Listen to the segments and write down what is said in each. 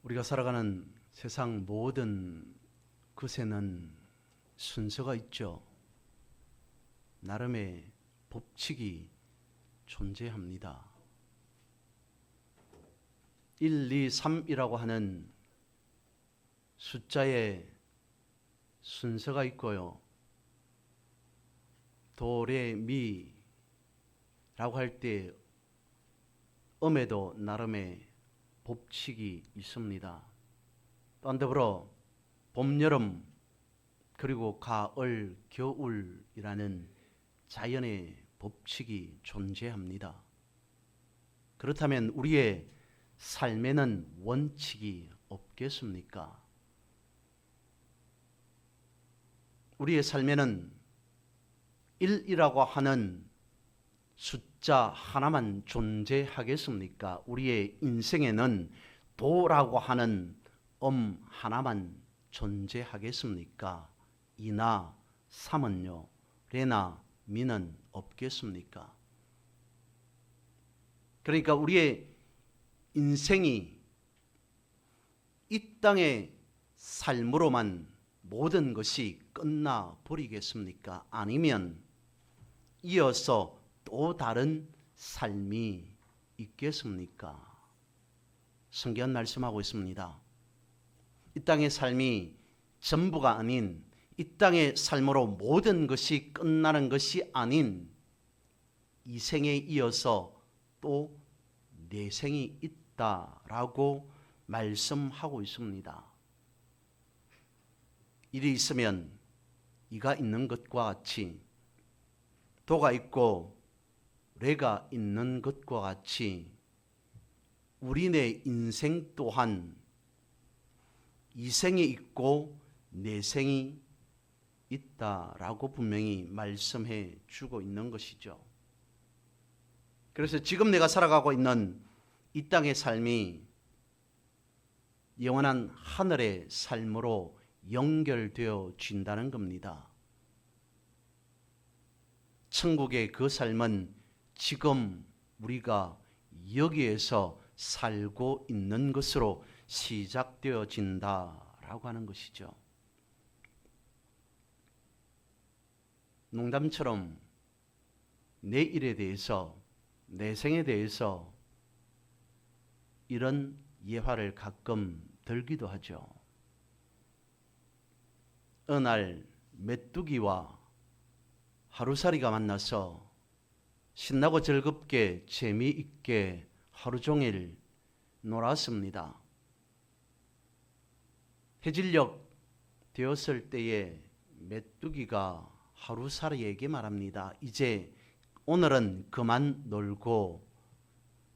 우리가 살아가는 세상 모든 것에는 순서가 있죠. 나름의 법칙이 존재합니다. 1, 2, 3이라고 하는 숫자의 순서가 있고요. 도, 레, 미라고 할 때 음에도 나름의 법칙이 있습니다. 또한 더불어 봄, 여름, 그리고 가을, 겨울이라는 자연의 법칙이 존재합니다. 그렇다면 우리의 삶에는 원칙이 없겠습니까? 우리의 삶에는 1이라고 하는 숫자 하나만 존재하겠습니까? 우리의 인생에는 도라고 하는 하나만 존재하겠습니까? 2나 3은요, 레나 미는 없겠습니까? 그러니까 우리의 인생이 이 땅의 삶으로만 모든 것이 끝나버리겠습니까? 아니면 이어서 또 다른 삶이 있겠습니까? 성경 말씀하고 있습니다. 이 땅의 삶이 전부가 아닌, 이 땅의 삶으로 모든 것이 끝나는 것이 아닌 이 생에 이어서 또 내 생이 있다라고 말씀하고 있습니다. 일이 있으면 이가 있는 것과 같이, 도가 있고 레가 있는 것과 같이 우리네 인생 또한 이 생이 있고 내 생이 있다라고 분명히 말씀해 주고 있는 것이죠. 그래서 지금 내가 살아가고 있는 이 땅의 삶이 영원한 하늘의 삶으로 연결되어 진다는 겁니다. 천국의 그 삶은 지금 우리가 여기에서 살고 있는 것으로 시작되어진다라고 하는 것이죠. 농담처럼 내 일에 대해서, 내 생에 대해서 이런 예화를 가끔 들기도 하죠. 어느 날 메뚜기와 하루살이가 만나서 신나고 즐겁게 재미있게 하루 종일 놀았습니다. 해질녘 되었을 때에 메뚜기가 하루살이에게 말합니다. 이제 오늘은 그만 놀고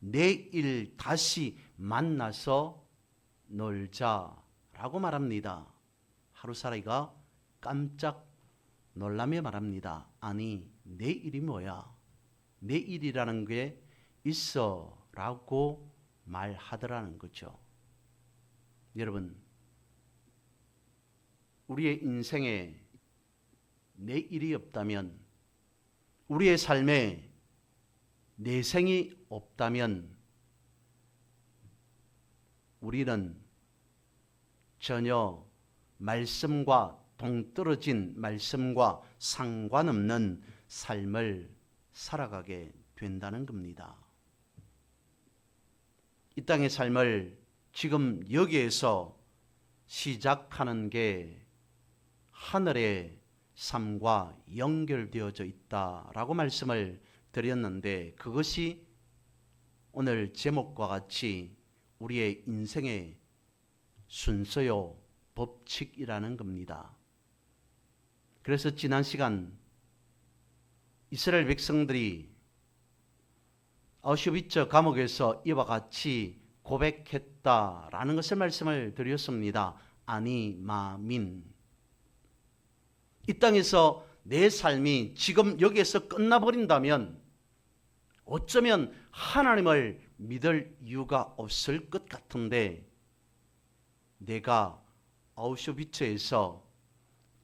내일 다시 만나서 놀자라고 말합니다. 하루살이가 깜짝 놀라며 말합니다. 아니, 내일이 뭐야? 내일이라는 게 있어 라고 말하더라는 거죠. 여러분, 우리의 인생에 내일이 없다면, 우리의 삶에 내생이 없다면 우리는 전혀 말씀과 동떨어진, 말씀과 상관없는 삶을 살아가게 된다는 겁니다. 이 땅의 삶을 지금 여기에서 시작하는 게 하늘의 삶과 연결되어져 있다라고 말씀을 드렸는데, 그것이 오늘 제목과 같이 우리의 인생의 순서요, 법칙이라는 겁니다. 그래서 지난 시간 이스라엘 백성들이 아우슈비츠 감옥에서 이와 같이 고백했다라는 것을 말씀을 드렸습니다. 아니 마민, 이 땅에서 내 삶이 지금 여기에서 끝나버린다면 어쩌면 하나님을 믿을 이유가 없을 것 같은데, 내가 아우슈비츠에서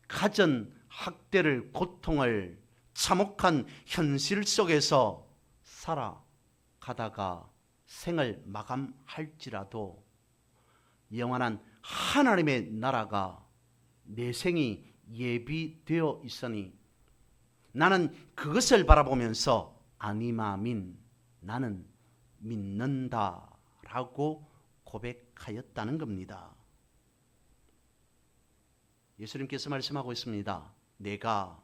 가전 학대를, 고통을 참혹한 현실 속에서 살아가다가 생을 마감할지라도 영원한 하나님의 나라가 내 생이 예비되어 있으니 나는 그것을 바라보면서 아니마민 나는 믿는다라고 고백하였다는 겁니다. 예수님께서 말씀하고 있습니다. 내가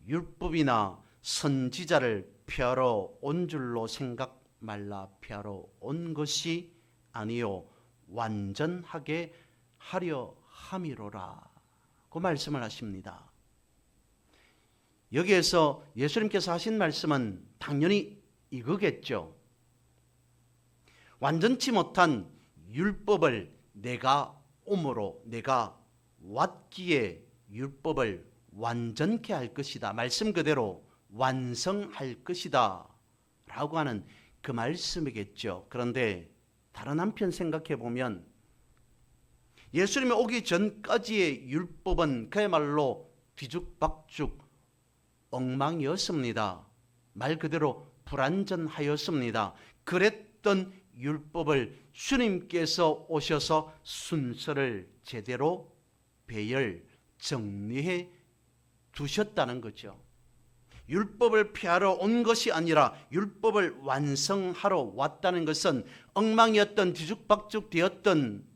율법이나 선지자를 펴러 온 줄로 생각 말라. 펴러 온 것이 아니요 완전하게 하려 함이로라 그 말씀을 하십니다. 여기에서 예수님께서 하신 말씀은 당연히 이거겠죠. 완전치 못한 율법을 내가 오므로 내가 왔기에 율법을 완전케 할 것이다. 말씀 그대로 완성할 것이다 라고 하는 그 말씀이겠죠. 그런데 다른 한편 생각해 보면 예수님이 오기 전까지의 율법은 그야말로 뒤죽박죽 엉망이었습니다. 말 그대로 불완전하였습니다. 그랬던 율법을 주님께서 오셔서 순서를 제대로 배열 정리해 두셨다는 거죠. 율법을 폐하러 온 것이 아니라 율법을 완성하러 왔다는 것은 엉망이었던 뒤죽박죽 되었던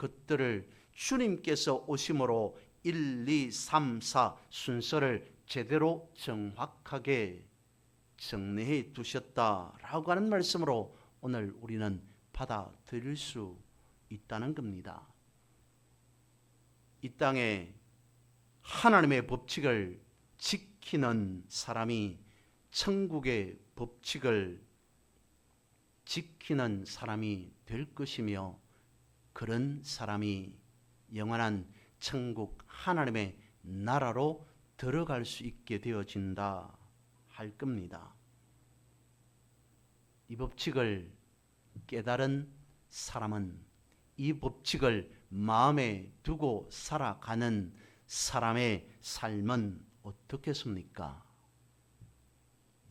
것들을 주님께서 오심으로 1, 2, 3, 4 순서를 제대로 정확하게 정리해 두셨다라고 하는 말씀으로 오늘 우리는 받아들일 수 있다는 겁니다. 이 땅에 하나님의 법칙을 지키는 사람이 천국의 법칙을 지키는 사람이 될 것이며 그런 사람이 영원한 천국 하나님의 나라로 들어갈 수 있게 되어진다 할 겁니다. 이 법칙을 깨달은 사람은 이 법칙을 마음에 두고 살아가는 사람의 삶은 어떻겠습니까?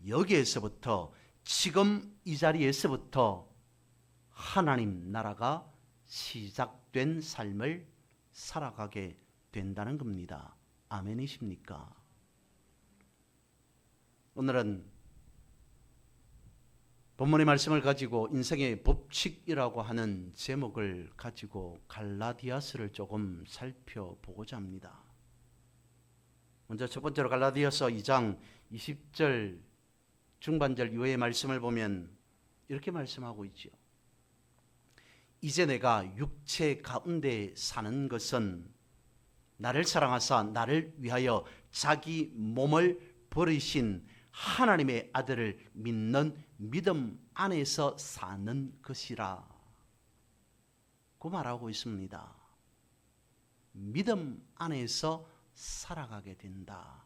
여기에서부터 지금 이 자리에서부터 하나님 나라가 시작된 삶을 살아가게 된다는 겁니다. 아멘이십니까? 오늘은 본문의 말씀을 가지고 인생의 법칙이라고 하는 제목을 가지고 갈라디아서를 조금 살펴보고자 합니다. 먼저 첫 번째로 갈라디아서 2장 20절 중반절 이후의 말씀을 보면 이렇게 말씀하고 있죠. 이제 내가 육체 가운데 사는 것은 나를 사랑하사 나를 위하여 자기 몸을 버리신 하나님의 아들을 믿는 믿음 안에서 사는 것이라 그 말하고 있습니다. 믿음 안에서 살아가게 된다.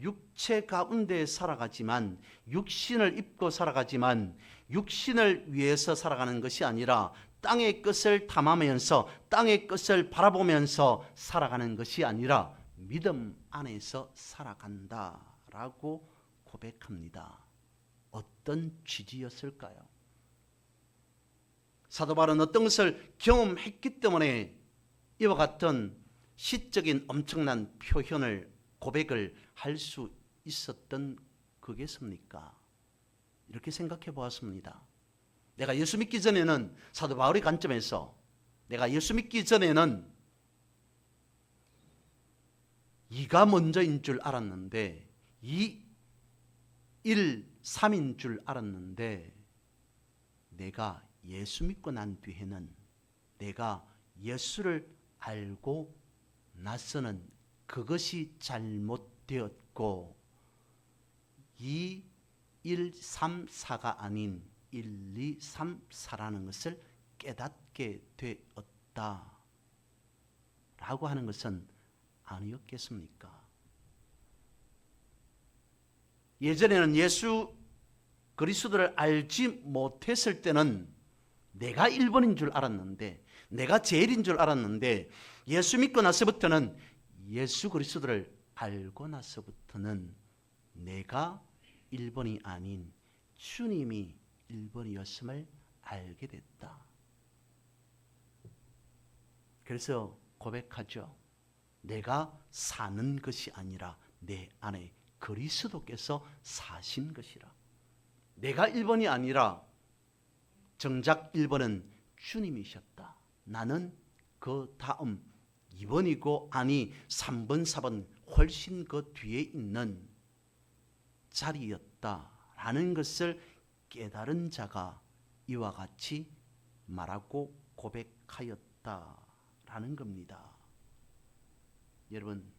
육체 가운데 살아가지만 육신을 입고 살아가지만 육신을 위해서 살아가는 것이 아니라 땅의 것을 탐하면서 땅의 것을 바라보면서 살아가는 것이 아니라 믿음 안에서 살아간다라고 고백합니다. 어떤 취지였을까요? 사도 바울은 어떤 것을 경험했기 때문에 이와 같은 시적인 엄청난 표현을 고백을 할 수 있었던 거겠습니까? 이렇게 생각해 보았습니다. 내가 예수 믿기 전에는 사도 바울의 관점에서 내가 예수 믿기 전에는 이가 먼저인 줄 알았는데 2, 1, 3인 줄 알았는데 내가 예수 믿고 난 뒤에는 내가 예수를 알고 나서는 그것이 잘못되었고 2, 1, 3, 4가 아닌 1, 2, 3, 4라는 것을 깨닫게 되었다 라고 하는 것은 아니었겠습니까? 예전에는 예수 그리스도를 알지 못했을 때는 내가 1번인 줄 알았는데 내가 제일인 줄 알았는데 예수 믿고 나서부터는 예수 그리스도를 알고 나서부터는 내가 1번이 아닌 주님이 1번이었음을 알게 됐다. 그래서 고백하죠. 내가 사는 것이 아니라 내 안에 그리스도께서 사신 것이라. 내가 1번이 아니라 정작 1번은 주님이셨다. 나는 그 다음 2번이고 아니 3번, 4번 훨씬 그 뒤에 있는 자리였다라는 것을 깨달은 자가 이와 같이 말하고 고백하였다라는 겁니다. 여러분,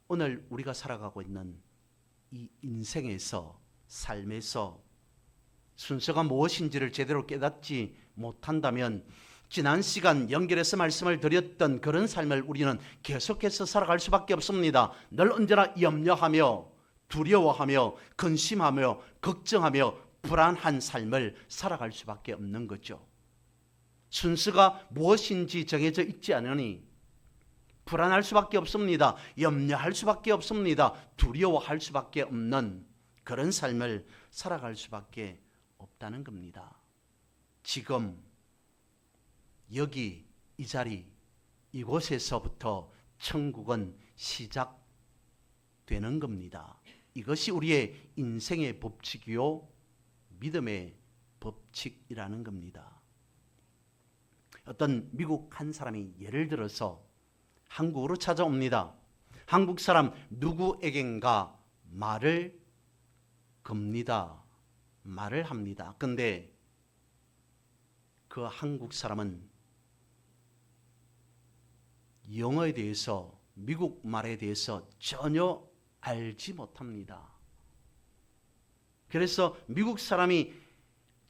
오늘 우리가 살아가고 있는 이 인생에서, 삶에서 순서가 무엇인지를 제대로 깨닫지 못한다면 지난 시간 연결해서 말씀을 드렸던 그런 삶을 우리는 계속해서 살아갈 수밖에 없습니다. 늘 언제나 염려하며 두려워하며 근심하며 걱정하며 불안한 삶을 살아갈 수밖에 없는 거죠. 순서가 무엇인지 정해져 있지 않으니 불안할 수밖에 없습니다. 염려할 수밖에 없습니다. 두려워할 수밖에 없는 그런 삶을 살아갈 수밖에 없다는 겁니다. 지금 여기 이 자리 이곳에서부터 천국은 시작되는 겁니다. 이것이 우리의 인생의 법칙이요 믿음의 법칙이라는 겁니다. 어떤 미국 한 사람이 예를 들어서 한국으로 찾아옵니다. 한국 사람 누구에겐가 말을 겁니다. 말을 합니다. 근데 그 한국 사람은 영어에 대해서, 미국 말에 대해서 전혀 알지 못합니다. 그래서 미국 사람이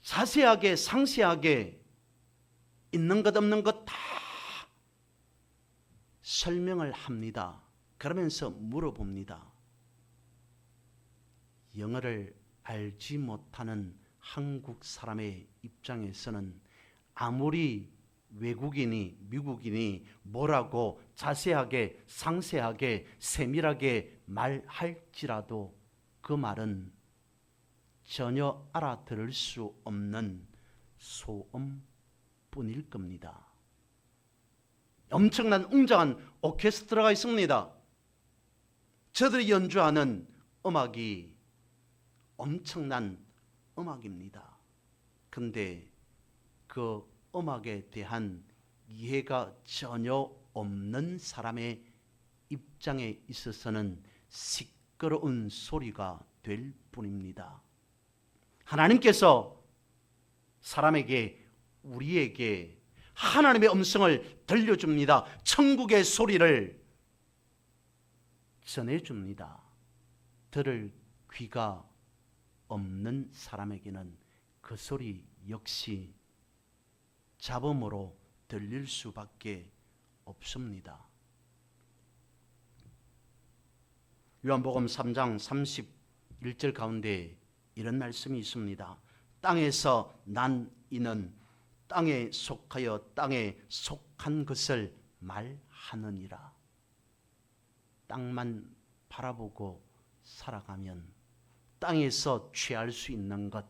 자세하게 상세하게 있는 것 없는 것 다 설명을 합니다. 그러면서 물어봅니다. 영어를 알지 못하는 한국 사람의 입장에서는 아무리 외국인이, 미국인이 뭐라고 자세하게, 상세하게, 세밀하게 말할지라도 그 말은 전혀 알아들을 수 없는 소음뿐일 겁니다. 엄청난 웅장한 오케스트라가 있습니다. 저들이 연주하는 음악이 엄청난 음악입니다. 근데 그 음악에 대한 이해가 전혀 없는 사람의 입장에 있어서는 시끄러운 소리가 될 뿐입니다. 하나님께서 사람에게, 우리에게 하나님의 음성을 들려줍니다. 천국의 소리를 전해줍니다. 들을 귀가 없는 사람에게는 그 소리 역시 잡음으로 들릴 수밖에 없습니다. 요한복음 3장 31절 가운데 이런 말씀이 있습니다. 땅에서 난 이는 땅에 속하여 땅에 속한 것을 말하느니라. 땅만 바라보고 살아가면 땅에서 취할 수 있는 것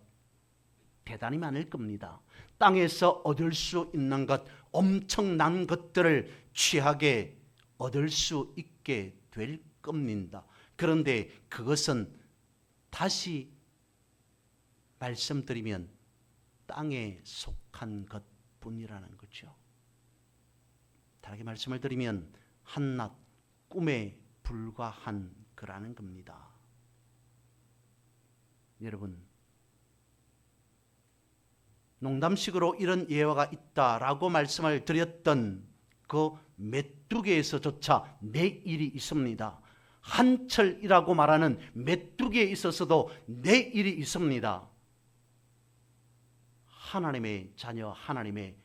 대단히 많을 겁니다. 땅에서 얻을 수 있는 것, 엄청난 것들을 취하게 얻을 수 있게 될 겁니다. 그런데 그것은 다시 말씀드리면 땅에 속한 것뿐이라는 거죠. 다르게 말씀을 드리면 한낱 꿈에 불과한 거라는 겁니다. 여러분, 농담식으로 이런 예화가 있다라고 말씀을 드렸던 그 메뚜기에서조차 내일이 있습니다. 한철이라고 말하는 메뚜기에 있어서도 내일이 있습니다. 하나님의 자녀, 하나님의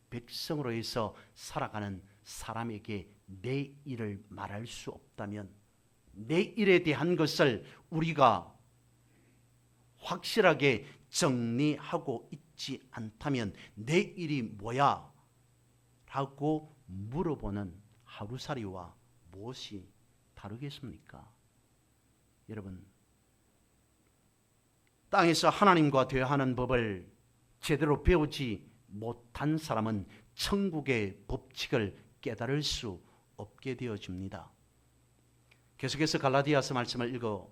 백성으로 해서 살아가는 사람에게 내일을 말할 수 없다면, 내일에 대한 것을 우리가 확실하게 정리하고 있지 않다면 내일이 뭐야? 라고 물어보는 하루살이와 무엇이 다르겠습니까? 여러분, 땅에서 하나님과 대화하는 법을 제대로 배우지 못한 사람은 천국의 법칙을 깨달을 수 없게 되어집니다. 계속해서 갈라디아서 말씀을 읽어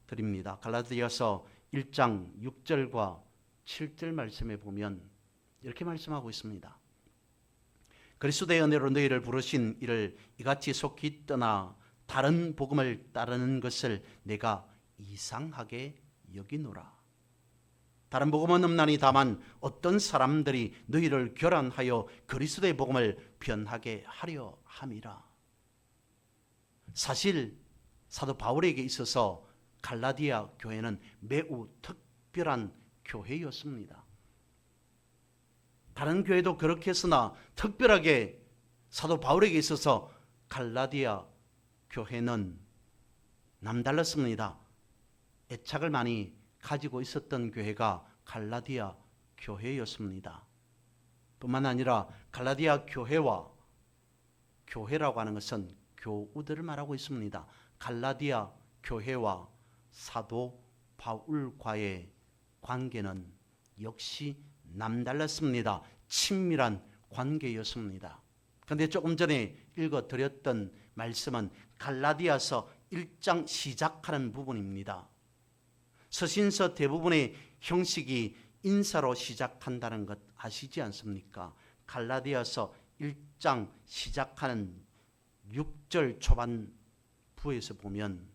드립니다. 갈라디아서 1장 6절과 7절 말씀에 보면 이렇게 말씀하고 있습니다. 그리스도의 은혜로 너희를 부르신 이를 이같이 속히 떠나 다른 복음을 따르는 것을 내가 이상하게 여기노라. 다른 복음은 없나니 다만 어떤 사람들이 너희를 교란하여 그리스도의 복음을 변하게 하려 함이라. 사실 사도 바울에게 있어서 갈라디아 교회는 매우 특별한 교회였습니다. 다른 교회도 그렇게 했으나 특별하게 사도 바울에게 있어서 갈라디아 교회는 남달랐습니다. 애착을 많이 가지고 있었던 교회가 갈라디아 교회였습니다. 뿐만 아니라 갈라디아 교회와 교회라고 하는 것은 교우들을 말하고 있습니다. 갈라디아 교회와 사도 바울과의 관계는 역시 남달랐습니다. 친밀한 관계였습니다. 그런데 조금 전에 읽어드렸던 말씀은 갈라디아서 1장 시작하는 부분입니다. 서신서 대부분의 형식이 인사로 시작한다는 것 아시지 않습니까? 갈라디아서 1장 시작하는 6절 초반부에서 보면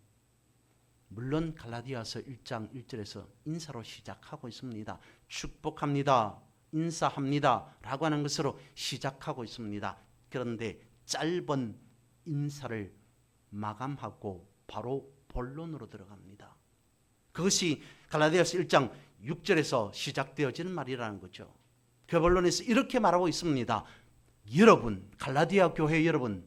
물론 갈라디아서 1장 1절에서 인사로 시작하고 있습니다. 축복합니다, 인사합니다 라고 하는 것으로 시작하고 있습니다. 그런데 짧은 인사를 마감하고 바로 본론으로 들어갑니다. 그것이 갈라디아서 1장 6절에서 시작되어지는 말이라는 거죠. 그 본론에서 이렇게 말하고 있습니다. 여러분, 갈라디아 교회 여러분,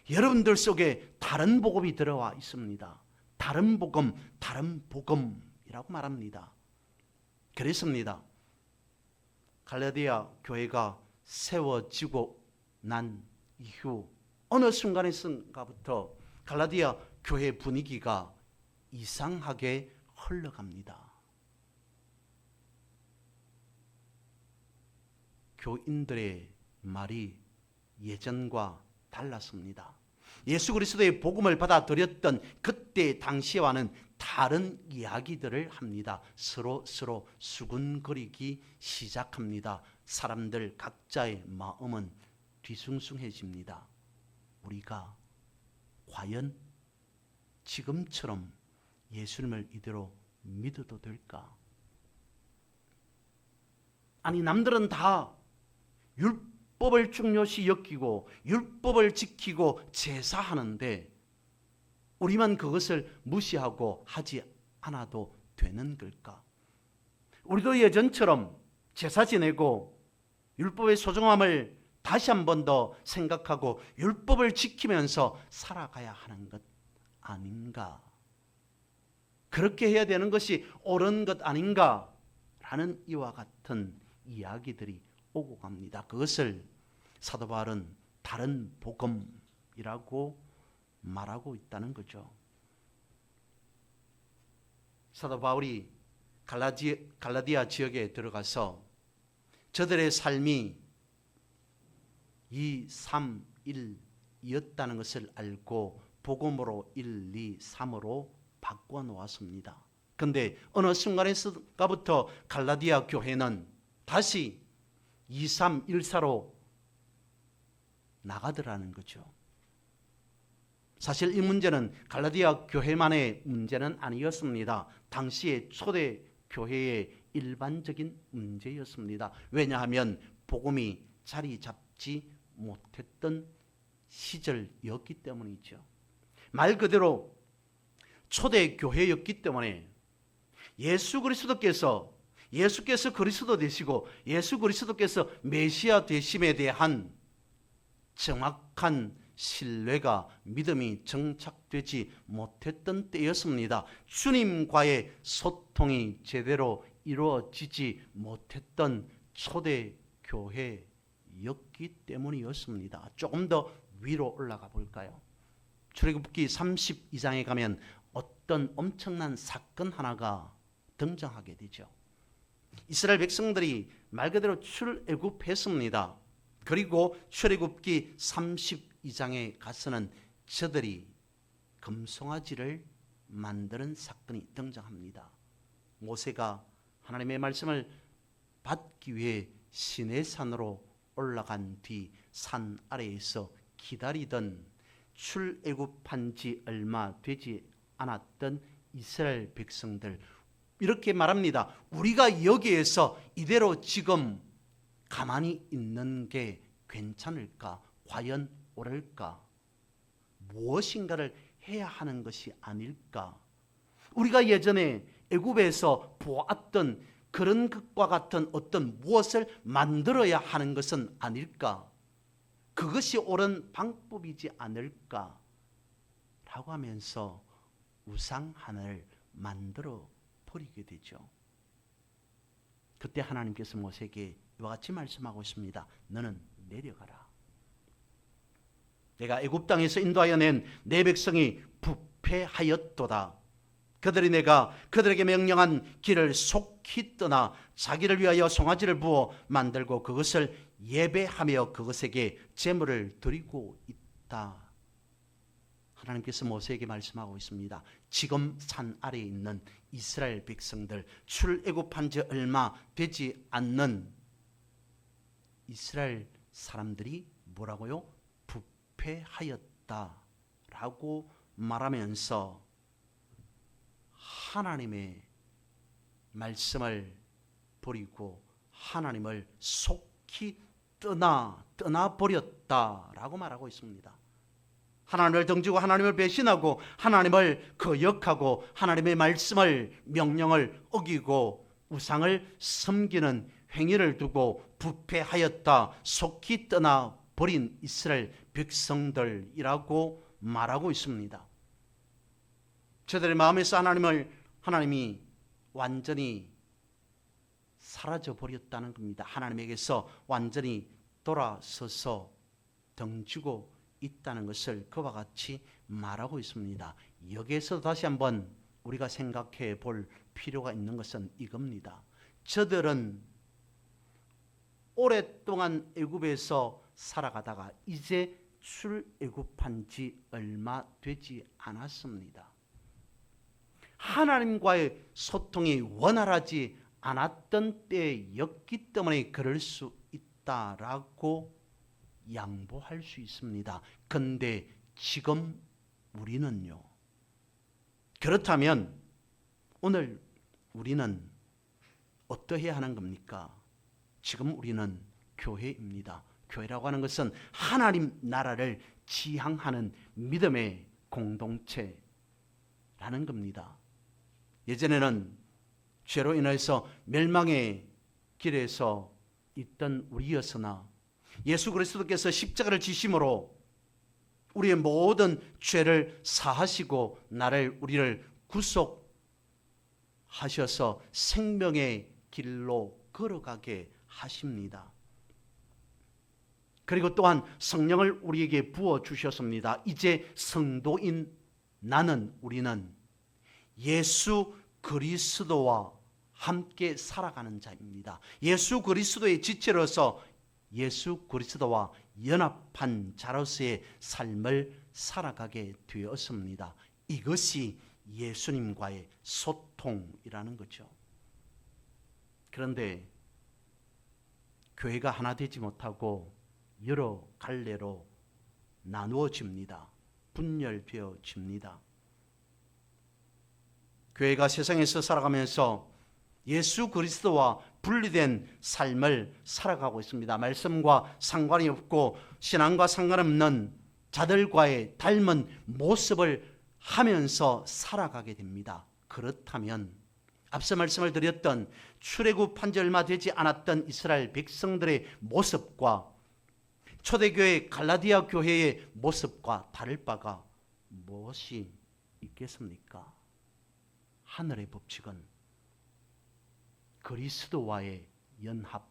여러분들 속에 다른 복음이 들어와 있습니다. 다른 복음, 다른 복음이라고 말합니다. 그랬습니다. 갈라디아 교회가 세워지고 난 이후 어느 순간에선가부터 갈라디아 교회 분위기가 이상하게 흘러갑니다. 교인들의 말이 예전과 달랐습니다. 예수 그리스도의 복음을 받아들였던 그때 당시와는 다른 이야기들을 합니다. 서로 수군거리기 시작합니다. 사람들 각자의 마음은 뒤숭숭해집니다. 우리가 과연 지금처럼 예수님을 이대로 믿어도 될까? 아니, 남들은 다 율법을 중요시 여기고 율법을 지키고 제사하는데 우리만 그것을 무시하고 하지 않아도 되는 걸까? 우리도 예전처럼 제사 지내고 율법의 소중함을 다시 한 번 더 생각하고 율법을 지키면서 살아가야 하는 것 아닌가? 그렇게 해야 되는 것이 옳은 것 아닌가? 라는 이와 같은 이야기들이 오고 갑니다. 그것을 사도 바울은 다른 복음이라고 말하고 있다는 거죠. 사도 바울이 갈라디아 지역에 들어가서 저들의 삶이 2, 3, 1이었다는 것을 알고 복음으로 1, 2, 3으로 바꿔 놓았습니다. 그런데 어느 순간에서부터 갈라디아 교회는 다시 2, 3, 1, 4로 나가더라는 거죠. 사실 이 문제는 갈라디아 교회만의 문제는 아니었습니다. 당시의 초대 교회의 일반적인 문제였습니다. 왜냐하면 복음이 자리 잡지 못했던 시절이었기 때문이죠. 말 그대로 초대 교회였기 때문에 예수께서 그리스도 되시고 예수 그리스도께서 메시아 되심에 대한 정확한 신뢰가 믿음이 정착되지 못했던 때였습니다. 주님과의 소통이 제대로 이루어지지 못했던 초대 교회였기 때문이었습니다. 조금 더 위로 올라가 볼까요? 출애굽기 32장에 가면 어떤 엄청난 사건 하나가 등장하게 되죠. 이스라엘 백성들이 말 그대로 출애굽했습니다. 그리고 출애굽기 32장에 가서는 저들이 금송아지를 만드는 사건이 등장합니다. 모세가 하나님의 말씀을 받기 위해 시내산으로 올라간 뒤 산 아래에서 기다리던 출애굽한 지 얼마 되지 않았던 이스라엘 백성들, 이렇게 말합니다. 우리가 여기에서 이대로 지금 가만히 있는 게 괜찮을까? 과연 옳을까? 무엇인가를 해야 하는 것이 아닐까? 우리가 예전에 애굽에서 보았던 그런 것과 같은 어떤 무엇을 만들어야 하는 것은 아닐까? 그것이 옳은 방법이지 않을까? 라고 하면서 우상 하나를 만들어 버리게 되죠. 그때 하나님께서 모세에게 이와 같이 말씀하고 있습니다. 너는 내려가라. 내가 애굽 땅에서 인도하여 낸 내 백성이 부패하였도다. 그들이 내가 그들에게 명령한 길을 속히 떠나 자기를 위하여 송아지를 부어 만들고 그것을 예배하며 그것에게 제물을 드리고 있다. 하나님께서 모세에게 말씀하고 있습니다. 지금 산 아래에 있는 이스라엘 백성들, 출애굽한 지 얼마 되지 않는 이스라엘 사람들이 뭐라고요? 부패하였다라고 말하면서 하나님의 말씀을 버리고 하나님을 속히 떠나버렸다라고 말하고 있습니다. 하나님을 등지고 하나님을 배신하고 하나님을 거역하고 하나님의 말씀을 명령을 어기고 우상을 섬기는 행위를 두고 부패하였다, 속히 떠나버린 이스라엘 백성들이라고 말하고 있습니다. 저들의 마음에서 하나님이 완전히 사라져 버렸다는 겁니다. 하나님에게서 완전히 돌아서서 등지고 있다는 것을 그와 같이 말하고 있습니다. 여기에서 다시 한번 우리가 생각해 볼 필요가 있는 것은 이겁니다. 저들은 오랫동안 애굽에서 살아가다가 이제 출애굽한 지 얼마 되지 않았습니다. 하나님과의 소통이 원활하지 않았던 때였기 때문에 그럴 수 있다라고 양보할 수 있습니다. 그런데 지금 우리는요. 그렇다면 오늘 우리는 어떠해야 하는 겁니까? 지금 우리는 교회입니다. 교회라고 하는 것은 하나님 나라를 지향하는 믿음의 공동체라는 겁니다. 예전에는 죄로 인해서 멸망의 길에서 있던 우리였으나 예수 그리스도께서 십자가를 지심으로 우리의 모든 죄를 사하시고 우리를 구속하셔서 생명의 길로 걸어가게 하십니다. 그리고 또한 성령을 우리에게 부어주셨습니다. 이제 성도인 우리는 예수 그리스도와 함께 살아가는 자입니다. 예수 그리스도의 지체로서 예수 그리스도와 연합한 자로서의 삶을 살아가게 되었습니다. 이것이 예수님과의 소통이라는 거죠. 그런데 교회가 하나 되지 못하고 여러 갈래로 나누어집니다. 분열되어집니다. 교회가 세상에서 살아가면서 예수 그리스도와 분리된 삶을 살아가고 있습니다. 말씀과 상관이 없고 신앙과 상관없는 자들과의 닮은 모습을 하면서 살아가게 됩니다. 그렇다면 앞서 말씀을 드렸던 출애굽한 지 얼마 되지 않았던 이스라엘 백성들의 모습과 초대교회 갈라디아 교회의 모습과 다를 바가 무엇이 있겠습니까? 하늘의 법칙은 그리스도와의 연합,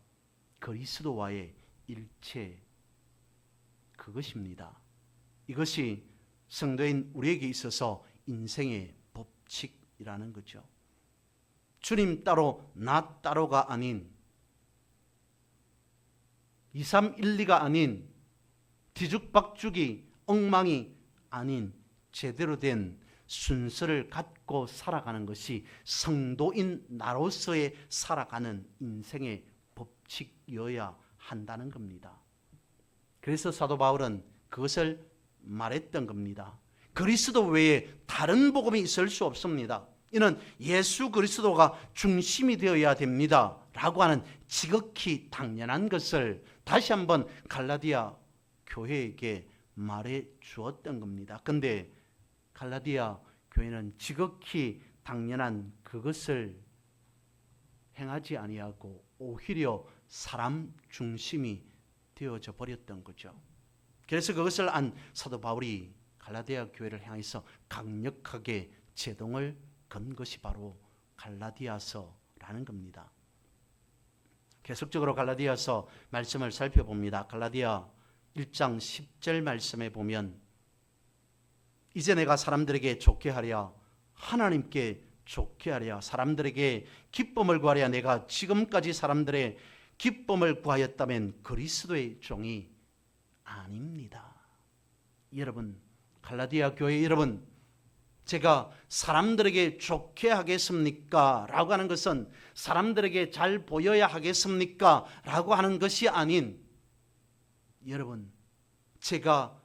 그리스도와의 일체, 그것입니다. 이것이 성도인 우리에게 있어서 인생의 법칙이라는 거죠. 주님 따로 나 따로가 아닌 2, 3, 1, 2가 아닌 뒤죽박죽이 엉망이 아닌 제대로 된 순서를 갖고 살아가는 것이 성도인 나로서의 살아가는 인생의 법칙이어야 한다는 겁니다. 그래서 사도 바울은 그것을 말했던 겁니다. 그리스도 외에 다른 복음이 있을 수 없습니다. 이는 예수 그리스도가 중심이 되어야 됩니다 라고 하는 지극히 당연한 것을 다시 한번 갈라디아 교회에게 말해 주었던 겁니다. 그런데 갈라디아 교회는 지극히 당연한 그것을 행하지 아니하고 오히려 사람 중심이 되어져 버렸던 거죠. 그래서 그것을 안 사도 바울이 갈라디아 교회를 향해서 강력하게 제동을 건 것이 바로 갈라디아서라는 겁니다. 계속적으로 갈라디아서 말씀을 살펴봅니다. 갈라디아 1장 10절 말씀에 보면 이제 내가 사람들에게 좋게 하랴 하나님께 좋게 하랴 사람들에게 기쁨을 구하랴 내가 지금까지 사람들의 기쁨을 구하였다면 그리스도의 종이 아닙니다. 여러분, 갈라디아 교회 여러분, 제가 사람들에게 좋게 하겠습니까? 라고 하는 것은 사람들에게 잘 보여야 하겠습니까? 라고 하는 것이 아닌, 여러분, 제가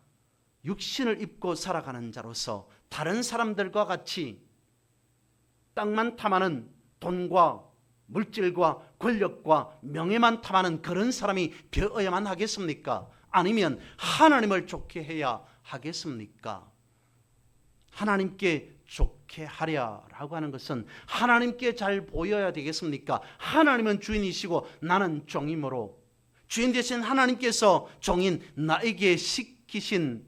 육신을 입고 살아가는 자로서 다른 사람들과 같이 땅만 탐하는 돈과 물질과 권력과 명예만 탐하는 그런 사람이 되어야만 하겠습니까? 아니면 하나님을 좋게 해야 하겠습니까? 하나님께 좋게 하랴라고 하는 것은 하나님께 잘 보여야 되겠습니까? 하나님은 주인이시고 나는 종이므로 주인 대신 하나님께서 종인 나에게 시키신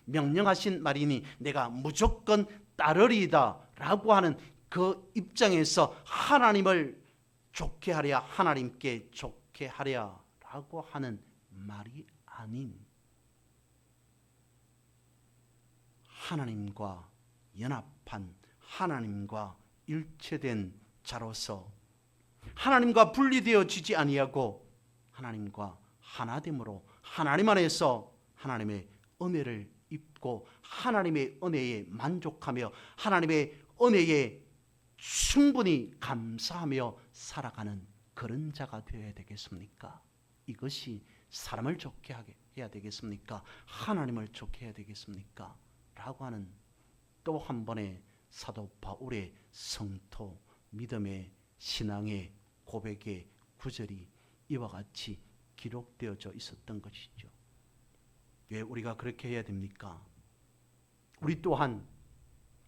명령하신 말이니 내가 무조건 따르리이다 라고 하는 그 입장에서 하나님을 좋게 하랴 하나님께 좋게 하랴 라고 하는 말이 아닌 하나님과 연합한 하나님과 일체된 자로서 하나님과 분리되어지지 아니하고 하나님과 하나됨으로 하나님 안에서 하나님의 은혜를 입고 하나님의 은혜에 만족하며 하나님의 은혜에 충분히 감사하며 살아가는 그런 자가 되어야 되겠습니까? 이것이 사람을 좋게 해야 되겠습니까? 하나님을 좋게 해야 되겠습니까? 라고 하는 또 한 번의 사도 바울의 성토, 믿음의 신앙의 고백의 구절이 이와 같이 기록되어져 있었던 것이죠. 왜 우리가 그렇게 해야 됩니까? 우리 또한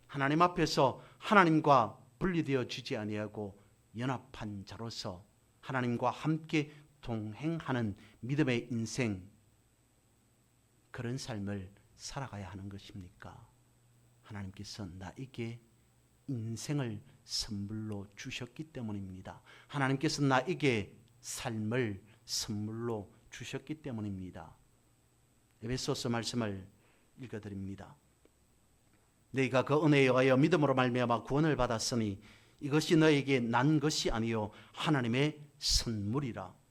하나님 앞에서 하나님과 분리되어지지 아니하고 연합한 자로서 하나님과 함께 동행하는 믿음의 인생, 그런 삶을 살아가야 하는 것입니까? 하나님께서 나에게 인생을 선물로 주셨기 때문입니다. 하나님께서 나에게 삶을 선물로 주셨기 때문입니다. 에베소서 말씀을 읽어드립니다. 너희가 그 은혜에 의하여 믿음으로 말미암아 구원을 받았으니 이것이 너에게 난 것이 아니요 하나님의 선물이라.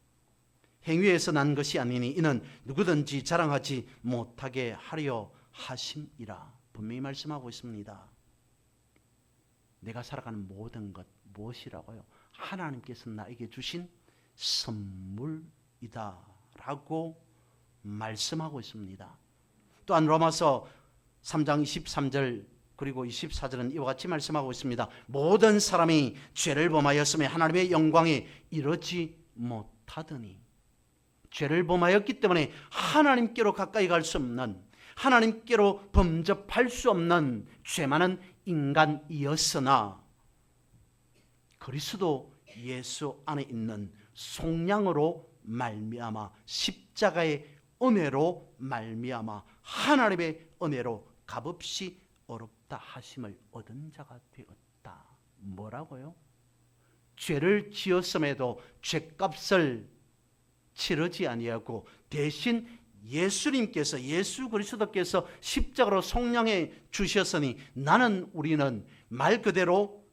행위에서 난 것이 아니니 이는 누구든지 자랑하지 못하게 하려 하심이라. 분명히 말씀하고 있습니다. 내가 살아가는 모든 것 무엇이라고요? 하나님께서 나에게 주신 선물이다 라고 말씀하고 있습니다. 또한 로마서 3장 23절 그리고 24절은 이와 같이 말씀하고 있습니다. 모든 사람이 죄를 범하였으며 하나님의 영광에 이르지 못하더니, 죄를 범하였기 때문에 하나님께로 가까이 갈 수 없는, 하나님께로 범접할 수 없는 죄 많은 인간이었으나 그리스도 예수 안에 있는 속량으로 말미암아 십자가의 은혜로 말미암아 하나님의 은혜로 값없이 어렵다 하심을 얻은 자가 되었다. 뭐라고요? 죄를 지었음에도 죄값을 치르지 아니하고 대신 예수님께서, 예수 그리스도께서 십자가로 속량해 주셨으니 우리는 말 그대로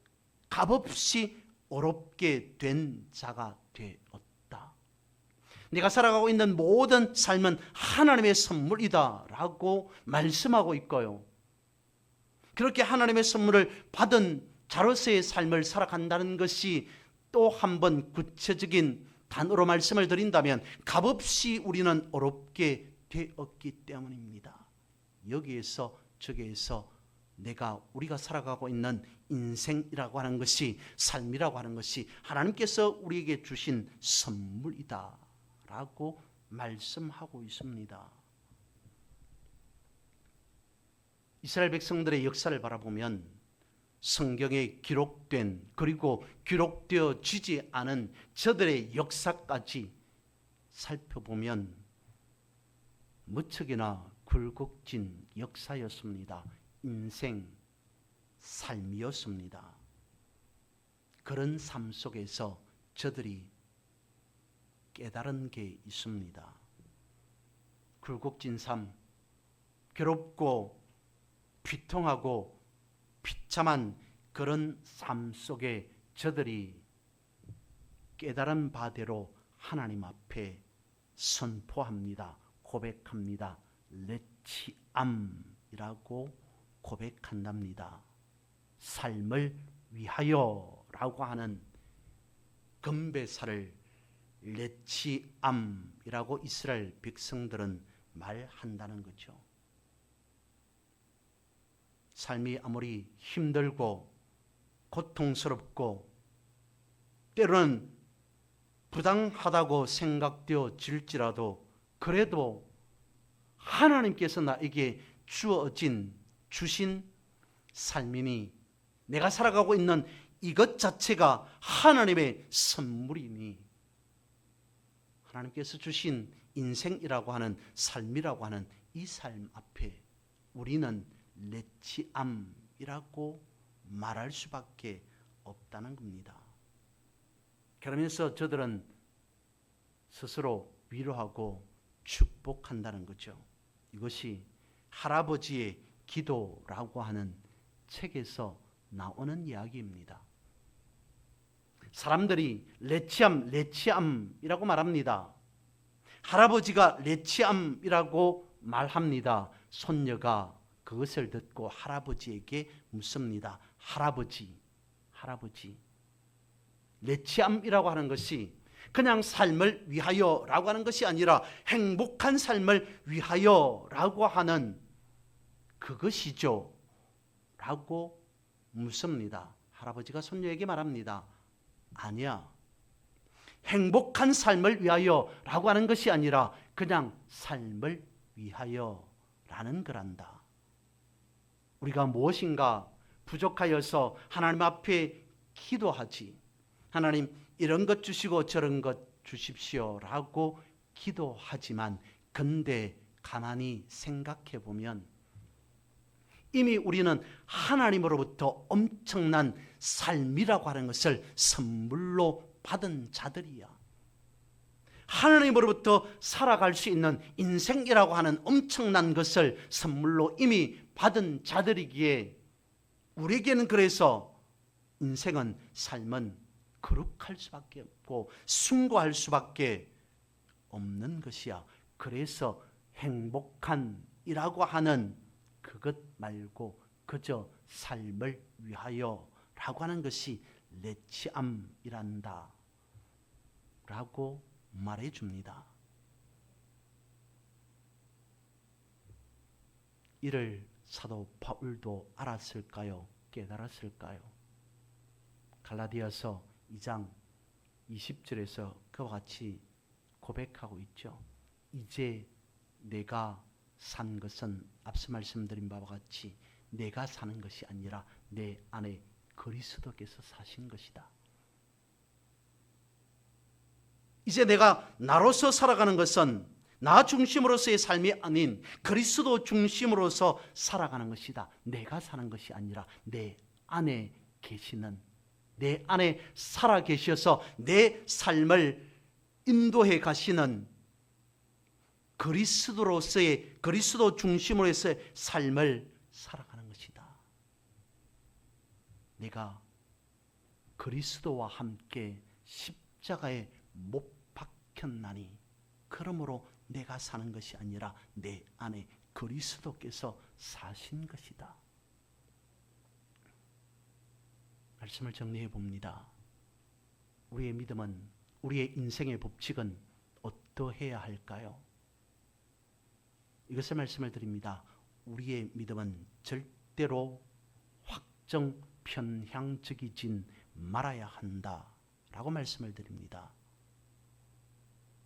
값없이 어렵게 된 자가 되었다. 네가 살아가고 있는 모든 삶은 하나님의 선물이다 라고 말씀하고 있고요. 그렇게 하나님의 선물을 받은 자로서의 삶을 살아간다는 것이 또 한 번 구체적인 단어로 말씀을 드린다면 값없이 우리는 어렵게 되었기 때문입니다. 여기에서 저기에서 우리가 살아가고 있는 인생이라고 하는 것이, 삶이라고 하는 것이 하나님께서 우리에게 주신 선물이다 라고 말씀하고 있습니다. 이스라엘 백성들의 역사를 바라보면 성경에 기록된, 그리고 기록되어지지 않은 저들의 역사까지 살펴보면 무척이나 굴곡진 역사였습니다. 인생, 삶이었습니다. 그런 삶 속에서 저들이 깨달은 게 있습니다. 굴곡진 삶, 괴롭고 비통하고 비참한 그런 삶 속에 저들이 깨달은 바대로 하나님 앞에 선포합니다. 고백합니다. 레치암이라고 고백한답니다. 삶을 위하여라고 하는 건배사를 레치암이라고 이스라엘 백성들은 말한다는 거죠. 삶이 아무리 힘들고 고통스럽고 때로는 부당하다고 생각되어질지라도 그래도 하나님께서 나에게 주신 삶이니, 내가 살아가고 있는 이것 자체가 하나님의 선물이니, 하나님께서 주신 인생이라고 하는, 삶이라고 하는 이 삶 앞에 우리는 레치암이라고 말할 수밖에 없다는 겁니다. 그러면서 저들은 스스로 위로하고 축복한다는 거죠. 이것이 할아버지의 기도라고 하는 책에서 나오는 이야기입니다. 사람들이 레치암이라고 말합니다. 할아버지가 레치암이라고 말합니다. 손녀가 그것을 듣고 할아버지에게 묻습니다. 할아버지, 레치암이라고 하는 것이 그냥 삶을 위하여라고 하는 것이 아니라 행복한 삶을 위하여라고 하는 그것이죠 라고 묻습니다. 할아버지가 손녀에게 말합니다. 아니야, 행복한 삶을 위하여라고 하는 것이 아니라 그냥 삶을 위하여라는 거란다. 우리가 무엇인가 부족하여서 하나님 앞에 기도하지, 하나님 이런 것 주시고 저런 것 주십시오라고 기도하지만, 근데 가만히 생각해 보면 이미 우리는 하나님으로부터 엄청난 삶이라고 하는 것을 선물로 받은 자들이야. 하나님으로부터 살아갈 수 있는 인생이라고 하는 엄청난 것을 선물로 이미 받은 자들이기에 우리에게는 그래서 인생은, 삶은 거룩할 수밖에 없고 숭고할 수밖에 없는 것이야. 그래서 행복한이라고 하는 그것 말고 그저 삶을 위하여라고 하는 것이 레치암이란다 라고 말해줍니다. 이를 사도 바울도 알았을까요? 깨달았을까요? 갈라디아서 2장 20절에서 그와 같이 고백하고 있죠. 이제 내가 산 것은 앞서 말씀드린 바와 같이 내가 사는 것이 아니라 내 안에 그리스도께서 사신 것이다. 이제 내가 나로서 살아가는 것은 나 중심으로서의 삶이 아닌 그리스도 중심으로서 살아가는 것이다. 내가 사는 것이 아니라 내 안에 계시는, 내 안에 살아 계셔서 내 삶을 인도해 가시는 그리스도 중심으로서의 삶을 살아가는 것이다. 내가 그리스도와 함께 십자가에 못 박혔나니 그러므로 내가 사는 것이 아니라 내 안에 그리스도께서 사신 것이다. 말씀을 정리해 봅니다. 우리의 믿음은, 우리의 인생의 법칙은 어떠해야 할까요? 이것을 말씀을 드립니다. 우리의 믿음은 절대로 확정 편향적이진 말아야 한다라고 말씀을 드립니다.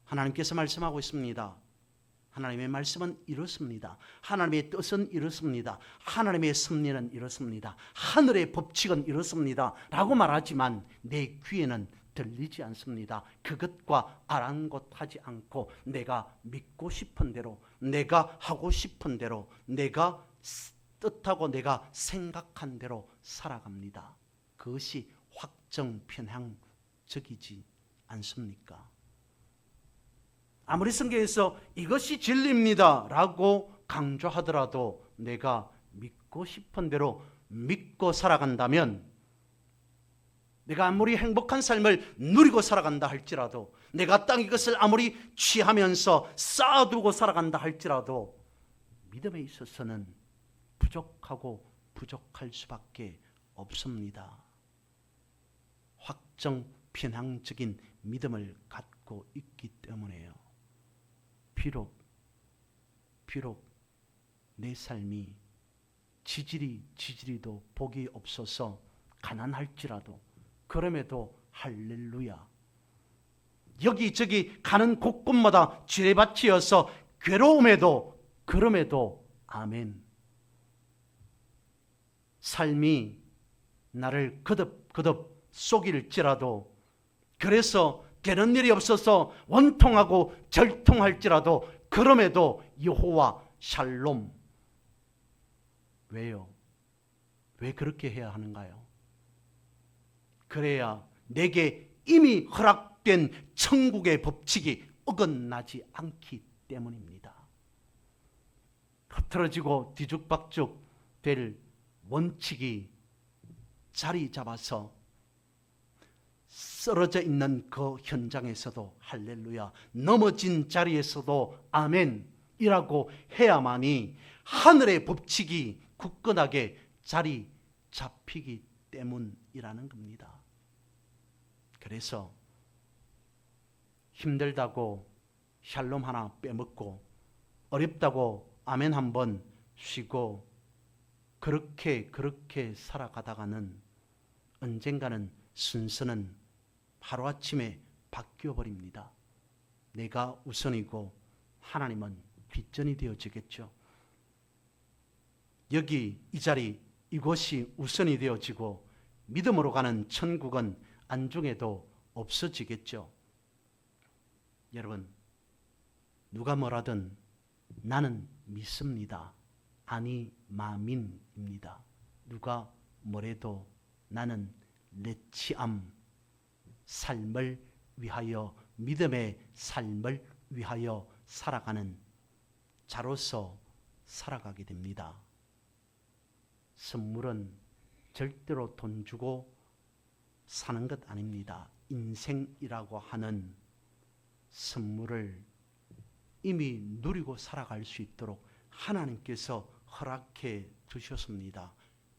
하나님께서 말씀하고 있습니다. 하나님의 말씀은 이렇습니다. 하나님의 뜻은 이렇습니다. 하나님의 섭리는 이렇습니다. 하늘의 법칙은 이렇습니다 라고 말하지만 내 귀에는 들리지 않습니다. 그것과 아랑곳하지 않고 내가 믿고 싶은 대로, 내가 하고 싶은 대로, 내가 뜻하고 내가 생각한 대로 살아갑니다. 그것이 확정 편향적이지 않습니까? 아무리 성경에서 이것이 진리입니다 라고 강조하더라도 내가 믿고 싶은 대로 믿고 살아간다면, 내가 아무리 행복한 삶을 누리고 살아간다 할지라도, 내가 땅의 것을 아무리 취하면서 쌓아두고 살아간다 할지라도 믿음에 있어서는 부족하고 부족할 수밖에 없습니다. 확정 편향적인 믿음을 갖고 있기 때문에요. 비록 내 삶이 지지리도 복이 없어서 가난할지라도, 그럼에도 할렐루야. 여기저기 가는 곳곳마다 지뢰밭이어서 괴로움에도, 그럼에도 아멘. 삶이 나를 거듭 속일지라도, 그래서 되는 일이 없어서 원통하고 절통할지라도, 그럼에도 여호와 샬롬. 왜요? 왜 그렇게 해야 하는가요? 그래야 내게 이미 허락된 천국의 법칙이 어긋나지 않기 때문입니다. 흐트러지고 뒤죽박죽 될 원칙이 자리 잡아서 쓰러져 있는 그 현장에서도 할렐루야, 넘어진 자리에서도 아멘이라고 해야만이 하늘의 법칙이 굳건하게 자리 잡히기 때문이라는 겁니다. 그래서 힘들다고 샬롬 하나 빼먹고, 어렵다고 아멘 한번 쉬고, 그렇게 살아가다가는 언젠가는 순서는 하루아침에 바뀌어버립니다. 내가 우선이고 하나님은 뒷전이 되어지겠죠. 여기 이 자리, 이곳이 우선이 되어지고 믿음으로 가는 천국은 안중에도 없어지겠죠. 여러분, 누가 뭐라든 나는 믿습니다. 아니 마민입니다. 누가 뭐래도 나는 레치암, 삶을 위하여, 믿음의 삶을 위하여 살아가는 자로서 살아가게 됩니다. 선물은 절대로 돈 주고 사는 것 아닙니다. 인생이라고 하는 선물을 이미 누리고 살아갈 수 있도록 하나님께서 허락해 주셨습니다.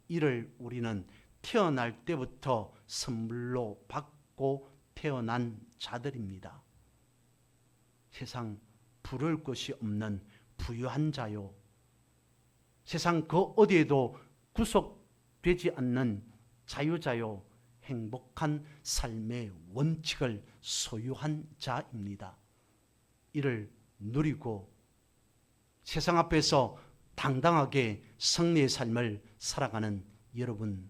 이를 우리는 태어날 때부터 선물로 받고 태어난 자들입니다. 세상 부러울 것이 없는 부유한 자요, 세상 그 어디에도 구속되지 않는 자유자요, 행복한 삶의 원칙을 소유한 자입니다. 이를 누리고 세상 앞에서 당당하게 승리의 삶을 살아가는 여러분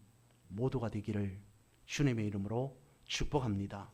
모두가 되기를 주님의 이름으로 축복합니다.